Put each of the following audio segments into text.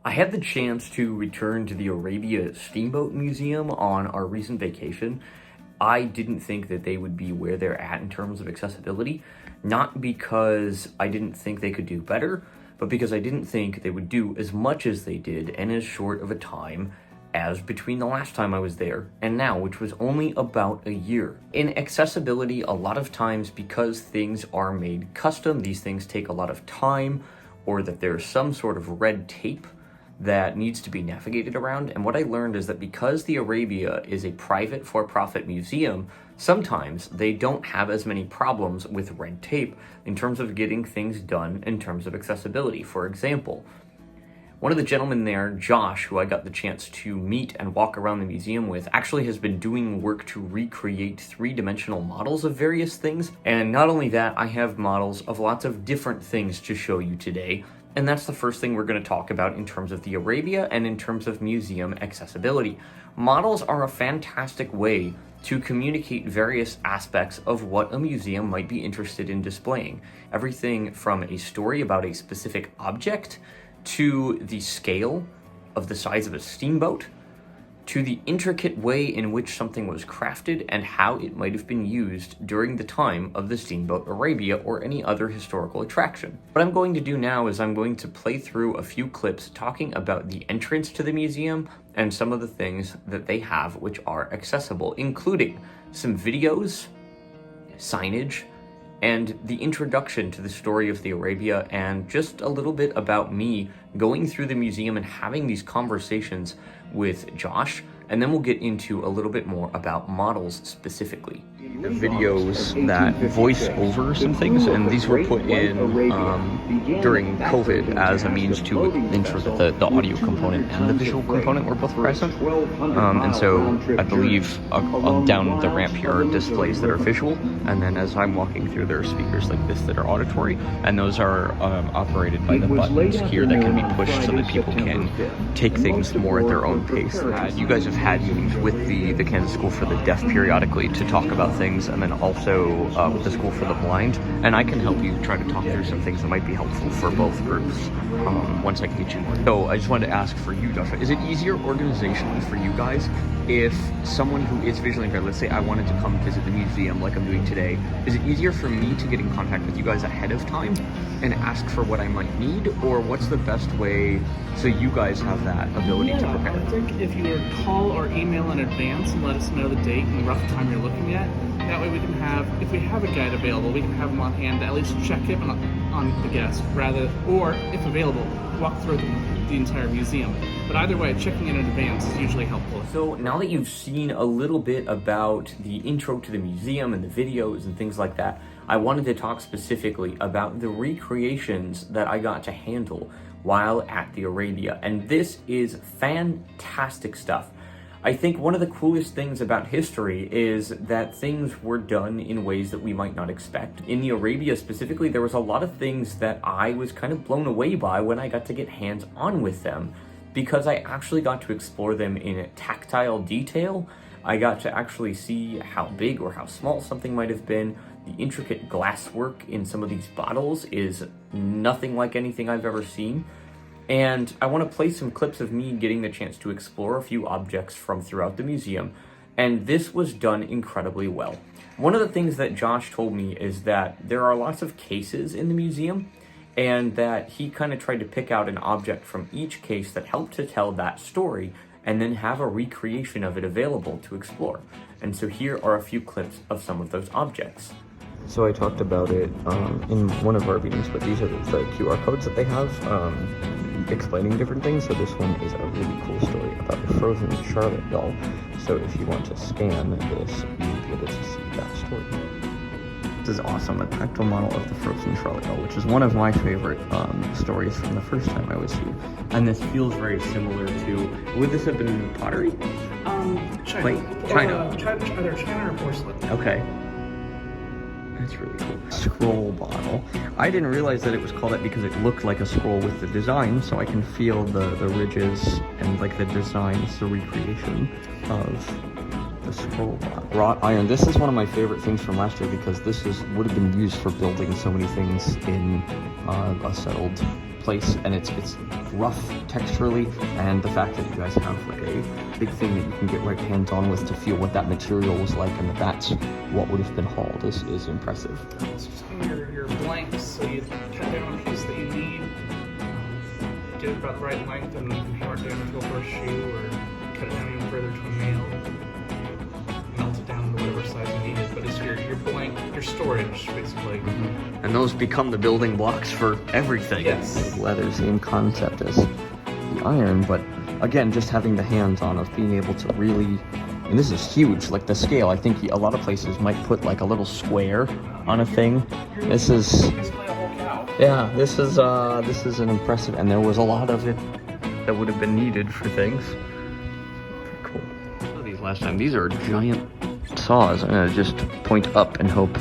I had the chance to return to the Arabia Steamboat Museum on our recent vacation. I didn't think that they would be where they're at in terms of accessibility, not because I didn't think they could do better, but because I didn't think they would do as much as they did in as short of a time as between the last time I was there and now, which was only about a year. In accessibility, a lot of times because things are made custom, these things take a lot of time, or that there's some sort of red tape that needs to be navigated around. And what I learned is that because the Arabia is a private for-profit museum, sometimes they don't have as many problems with red tape in terms of getting things done in terms of accessibility. For example, one of the gentlemen there, Josh, who I got the chance to meet and walk around the museum with, actually has been doing work to recreate three-dimensional models of various things. And not only that, I have models of lots of different things to show you today. And that's the first thing we're going to talk about in terms of the Arabia and in terms of museum accessibility. Models are a fantastic way to communicate various aspects of what a museum might be interested in displaying. Everything from a story about a specific object, to the scale of the size of a steamboat, to the intricate way in which something was crafted and how it might have been used during the time of the Steamboat Arabia or any other historical attraction. What I'm going to do now is I'm going to play through a few clips talking about the entrance to the museum and some of the things that they have which are accessible, including some videos, signage, and the introduction to the story of the Arabia, and just a little bit about me going through the museum and having these conversations with Josh, and then we'll get into a little bit more about models specifically. Videos that voice over some things, and these were put in during COVID as a means to ensure that the audio component and the visual component were both present. And so I believe down the ramp here are displays that are visual, and then as I'm walking through, there are speakers like this that are auditory, and those are operated by the buttons here that can be pushed so that people can take things more at their own pace. You guys have had meetings with the Kansas School for the Deaf periodically to talk about things, and then also with the School for the Blind, and I can help you try to talk through some things that might be helpful for both groups once I can get you more. So I just wanted to ask for you, Joshua, is it easier organizationally for you guys if someone who is visually impaired, let's say I wanted to come visit the museum like I'm doing today, is it easier for me to get in contact with you guys ahead of time and ask for what I might need, or what's the best way so you guys have that ability to prepare? I think if you were to call or email in advance and let us know the date and the rough time you're looking at, that way we can have, if we have a guide available, we can have them on hand to at least check it on the guest, rather, or if available, walk through the entire museum. But either way, checking in advance is usually helpful. So now that you've seen a little bit about the intro to the museum and the videos and things like that, I wanted to talk specifically about the recreations that I got to handle while at the Arabia. And this is fantastic stuff. I think one of the coolest things about history is that things were done in ways that we might not expect. In the Arabia specifically, there was a lot of things that I was kind of blown away by when I got to get hands-on with them, because I actually got to explore them in tactile detail. I got to actually see how big or how small something might have been. The intricate glasswork in some of these bottles is nothing like anything I've ever seen. And I want to play some clips of me getting the chance to explore a few objects from throughout the museum, and this was done incredibly well. One of the things that Josh told me is that there are lots of cases in the museum, and that he kind of tried to pick out an object from each case that helped to tell that story, and then have a recreation of it available to explore. And so here are a few clips of some of those objects. So I talked about it in one of our meetings, but these are the QR codes that they have explaining different things. So this one is a really cool story about the frozen Charlotte doll. So if you want to scan this, you'll be able to see that story. This is awesome, a tactile model of the frozen Charlotte doll, which is one of my favorite stories from the first time I was here. And this feels very similar to, would this have been pottery? China. Like China. Either China or porcelain. Okay. That's really cool. Scroll bottle. I didn't realize that it was called that because it looked like a scroll with the design, so I can feel the ridges and like the designs, the recreation of the scroll bottle. Wrought iron. This is one of my favorite things from last year because this would have been used for building so many things in a settled place, and it's rough texturally, and the fact that you guys have like a big thing that you can get right hands on with to feel what that material was like, and that's what would have been hauled is impressive. So your blanks, so you cut down on the piece that you need, get it about the right length, and you can hammer it down to a shoe, or cut it down even further to a nail, melt it down to whatever size you need it. But it's your blank, your storage, basically. Mm-hmm. And those become the building blocks for everything. Yes. Leather, same concept as the iron, but again, just having the hands-on of being able to really, and this is huge, like the scale, I think a lot of places might put like a little square on a thing. This is, yeah, this is an impressive, and there was a lot of it that would have been needed for things. Cool. I saw these last time. These are giant saws. I'm gonna just point up and hope.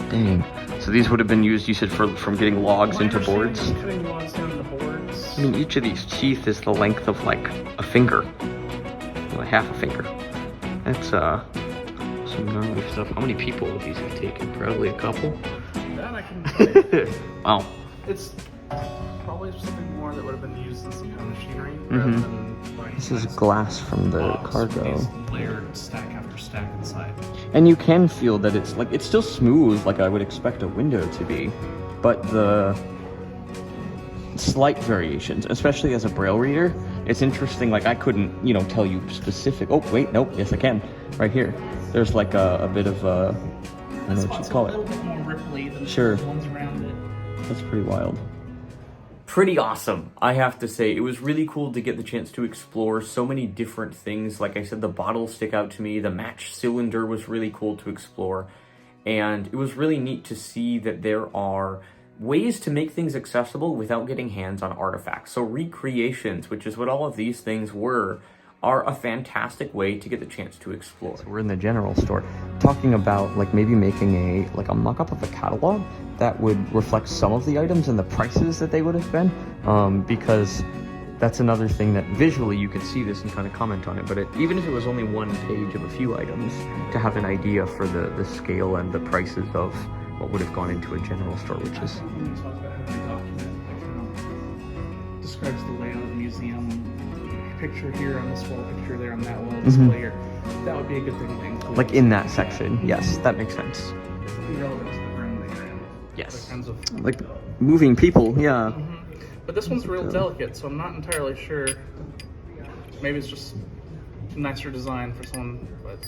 Dang. So these would have been used, you said, from getting logs into boards? Cutting logs down into boards. I mean, each of these teeth is the length of like a finger, like half a finger. That's some gnarly stuff. How many people would these have taken? Probably a couple. That I can tell you. Wow. It's probably something more that would have been used in some kind of machinery rather than like This is glass from the cargo. Layered stack after stack inside. And you can feel that it's like, it's still smooth like I would expect a window to be, but the slight variations, especially as a braille reader, it's interesting. Like I couldn't, tell you specific. Oh wait, nope, yes I can. Right here, there's like a bit of I don't know what you call a little it. bit more ripply than Sure. the ones around it. That's pretty wild. Pretty awesome, I have to say. It was really cool to get the chance to explore so many different things. Like I said, the bottles stick out to me. The match cylinder was really cool to explore. And it was really neat to see that there are ways to make things accessible without getting hands on artifacts. So recreations, which is what all of these things were, are a fantastic way to get the chance to explore. So we're in the general store talking about like maybe making a mock-up of a catalog that would reflect some of the items and the prices that they would have been, because that's another thing that visually you could see this and kind of comment on it, but even if it was only one page of a few items, to have an idea for the scale and the prices of what would have gone into a general store, which is... When you talk about having a document that kind of describes the layout of the museum, picture here on this wall, picture there on that wall, display here, that would be a good thing to include. Like in that section, yes, that makes sense. It's relevant to the room that you're in. Yes. Kinds of... Like moving people, yeah. But this one's real delicate, so I'm not entirely sure. Maybe it's just a nicer design for someone, but...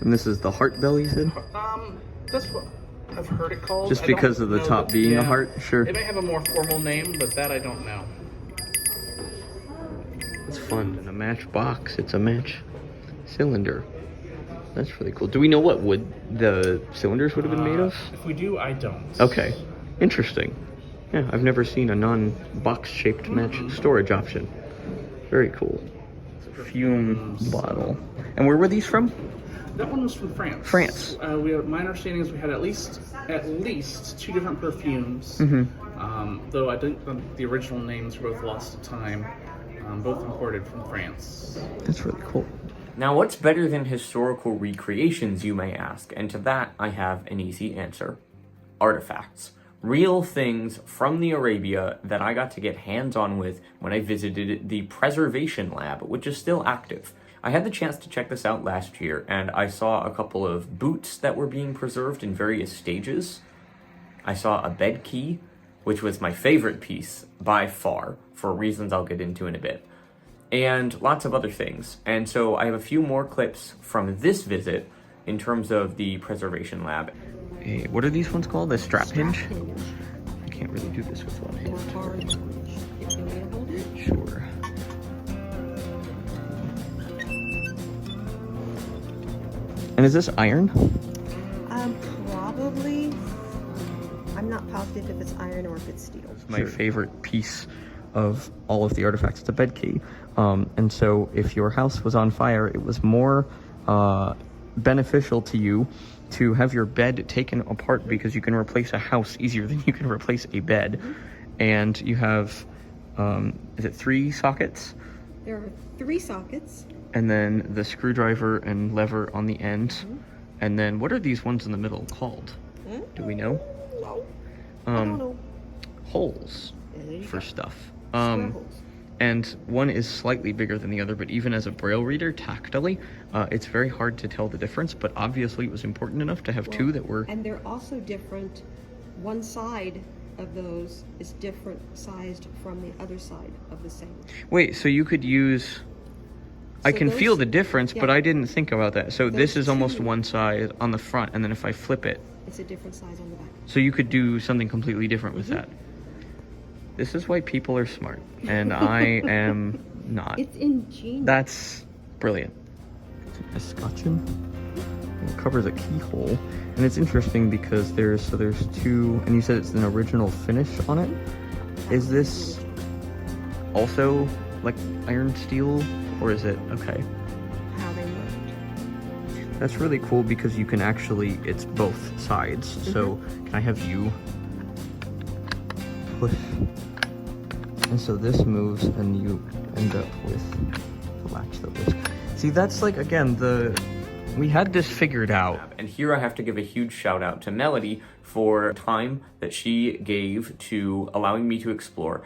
And this is the heart bell, you said? That's what I've heard it called. Just because of the top being a heart? Sure. It may have a more formal name, but that I don't know. It's fun. And a match box. It's a match cylinder. That's really cool. Do we know what wood the cylinders would have been made of? If we do, I don't. Okay. Interesting. Yeah, I've never seen a non-box shaped match storage option. Very cool. Perfume bottle. And where were these from? That one was from France. France. My understanding is we had at least 2 different perfumes. Though I think the original names were both lost to time. Both imported from France. That's really cool. Now, what's better than historical recreations, you may ask? And to that, I have an easy answer. Artifacts. Real things from the Arabia that I got to get hands-on with when I visited the Preservation Lab, which is still active. I had the chance to check this out last year, and I saw a couple of boots that were being preserved in various stages. I saw a bed key, which was my favorite piece by far, for reasons I'll get into in a bit, and lots of other things. And so I have a few more clips from this visit in terms of the Preservation Lab. Hey, what are these ones called? The strap hinge? I can't really do this with one hand. Sure. And is this iron? Probably. I'm not positive if it's iron or if it's steel. It's my favorite piece of all of the artifacts. It's a bed key. And so if your house was on fire, it was more beneficial to you to have your bed taken apart, because you can replace a house easier than you can replace a bed. And you have, is it 3 sockets? There are 3 sockets. And then the screwdriver and lever on the end. And then what are these ones in the middle called? Do we know? No. I don't know. Holes. There you for go. stuff. Scribbles. And one is slightly bigger than the other, but even as a braille reader, tactily, it's very hard to tell the difference, but obviously it was important enough to have two that were... And they're also different. One side of those is different sized from the other side of the same. Wait, so you could use... I can feel the difference, but yeah. I didn't think about that. So this Those is almost two- one side on the front, and then if I flip it, It's a different size on the back. so you could do something completely different with that. This is why people are smart, and I am not. It's ingenious. That's brilliant. A scotching. It covers a keyhole, and it's interesting because there's two, and you said it's an original finish on it. Is this also like iron steel, or is it okay? How they worked. That's really cool because you can actually, it's both sides. So can I have you push? And so this moves and you end up with the latch that was. See, that's like, again, we had this figured out. And here I have to give a huge shout out to Melody for time that she gave to allowing me to explore.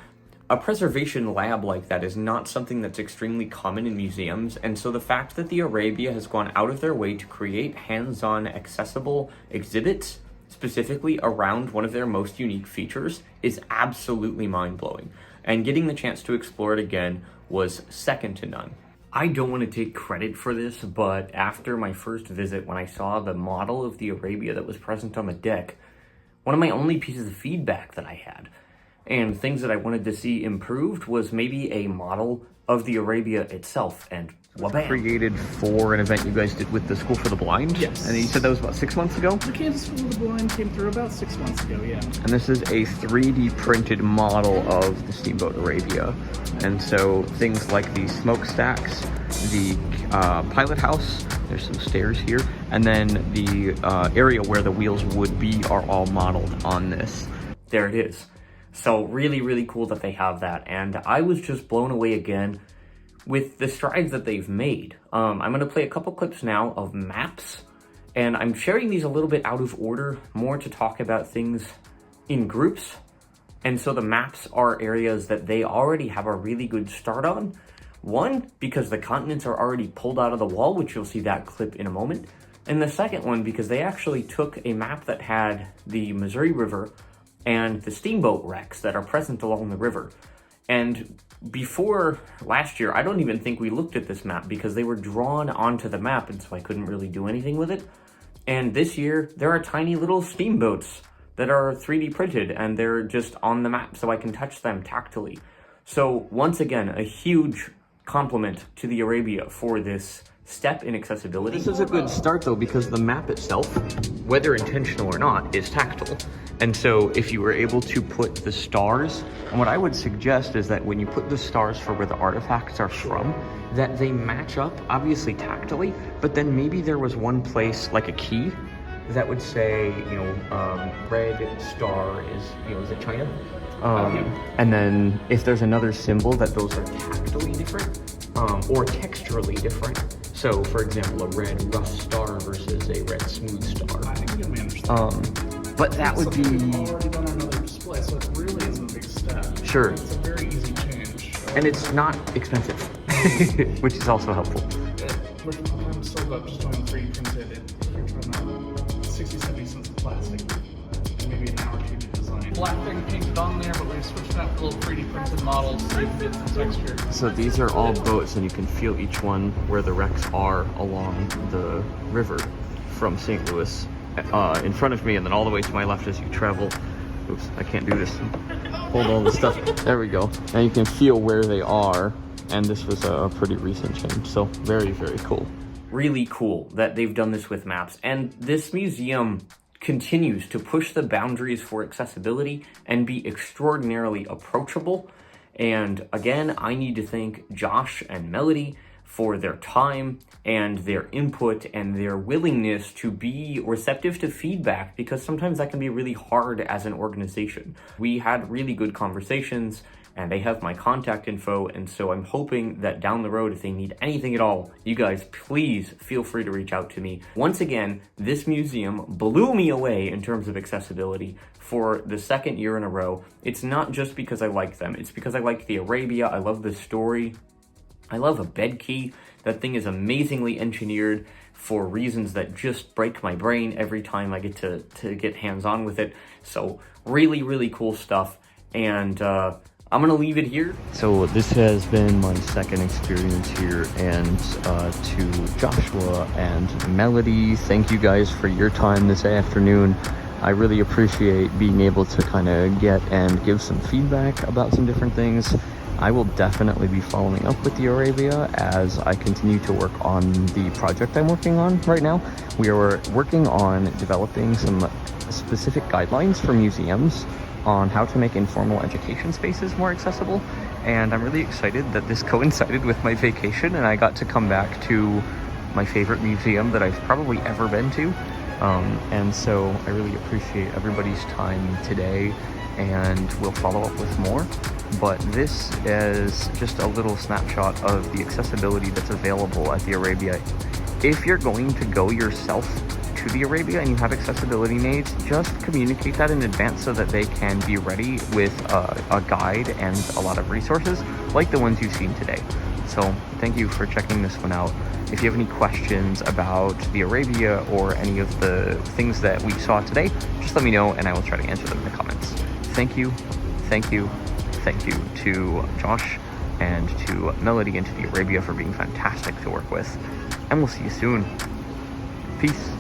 A preservation lab like that is not something that's extremely common in museums, and so the fact that the Arabia has gone out of their way to create hands-on accessible exhibits specifically around one of their most unique features is absolutely mind-blowing. And getting the chance to explore it again was second to none. I don't want to take credit for this, but after my first visit, when I saw the model of the Arabia that was present on the deck, one of my only pieces of feedback that I had and things that I wanted to see improved was maybe a model of the Arabia itself, and wabam. Created for an event you guys did with the School for the Blind? Yes. And you said that was about 6 months ago? The Kansas School of the Blind came through about 6 months ago, yeah. And this is a 3D printed model of the Steamboat Arabia. And so things like the smokestacks, the pilot house, there's some stairs here, and then the area where the wheels would be are all modeled on this. There it is. So really, really cool that they have that. And I was just blown away again with the strides that they've made. I'm going to play a couple clips now of maps, and I'm sharing these a little bit out of order, more to talk about things in groups. And so the maps are areas that they already have a really good start on. One, because the continents are already pulled out of the wall, which you'll see that clip in a moment. And the second one, because they actually took a map that had the Missouri River and the steamboat wrecks that are present along the river. And before last year, I don't even think we looked at this map because they were drawn onto the map, and so I couldn't really do anything with it. And this year, there are tiny little steamboats that are 3D printed, and they're just on the map, so I can touch them tactily. So once again, a huge compliment to the Arabia for this step in accessibility. This is a good start though, because the map itself, whether intentional or not, is tactile. And so if you were able to put the stars, and what I would suggest is that when you put the stars for where the artifacts are from, that they match up, obviously tactily, but then maybe there was one place, like a key, that would say, red star is, is it China? And then if there's another symbol that those are tactily different, or texturally different. So, for example, a red rough star versus a red smooth star. I think you may understand. But that would be... already done on another display, so it really isn't a big step. Sure. It's a very easy change. And it's not expensive, which is also helpful. We're talking still about just doing 3D printed. You're talking about 60, 70 cents of plastic, and maybe an hour or two to design. Black thing painted on there, but we switched out little 3D printed models so you can get some texture. So these are all boats, and you can feel each one where the wrecks are along the river from St. Louis in front of me, and then all the way to my left as you travel. Oops, I can't do this. Hold all the stuff. There we go. And you can feel where they are, and this was a pretty recent change, so very, very cool. Really cool that they've done this with maps, and this museum continues to push the boundaries for accessibility and be extraordinarily approachable. And again, I need to thank Josh and Melody for their time and their input and their willingness to be receptive to feedback, because sometimes that can be really hard as an organization. We had really good conversations. and they have my contact info, and so I'm hoping that down the road, if they need anything at all, you guys please feel free to reach out to me. Once again, this museum blew me away in terms of accessibility for the second year in a row. It's not just because I like them, it's because I like the Arabia, I love the story, I love a bed key. That thing is amazingly engineered for reasons that just break my brain every time I get to get hands-on with it. So really, really cool stuff, and I'm gonna leave it here. So this has been my second experience here, and to Joshua and Melody, thank you guys for your time this afternoon. I really appreciate being able to kind of get and give some feedback about some different things. I will definitely be following up with the Arabia as I continue to work on the project I'm working on right now. We are working on developing some specific guidelines for museums on how to make informal education spaces more accessible, and I'm really excited that this coincided with my vacation and I got to come back to my favorite museum that I've probably ever been to, and so I really appreciate everybody's time today, and we'll follow up with more. But this is just a little snapshot of the accessibility that's available at the Arabia. If you're going to go yourself to the Arabia and you have accessibility needs, just communicate that in advance so that they can be ready with a guide and a lot of resources like the ones you've seen today. So thank you for checking this one out. If you have any questions about the Arabia or any of the things that we saw today, just let me know and I will try to answer them in the comments. Thank you, thank you, thank you to Josh and to Melody and to the Arabia for being fantastic to work with. And we'll see you soon. Peace.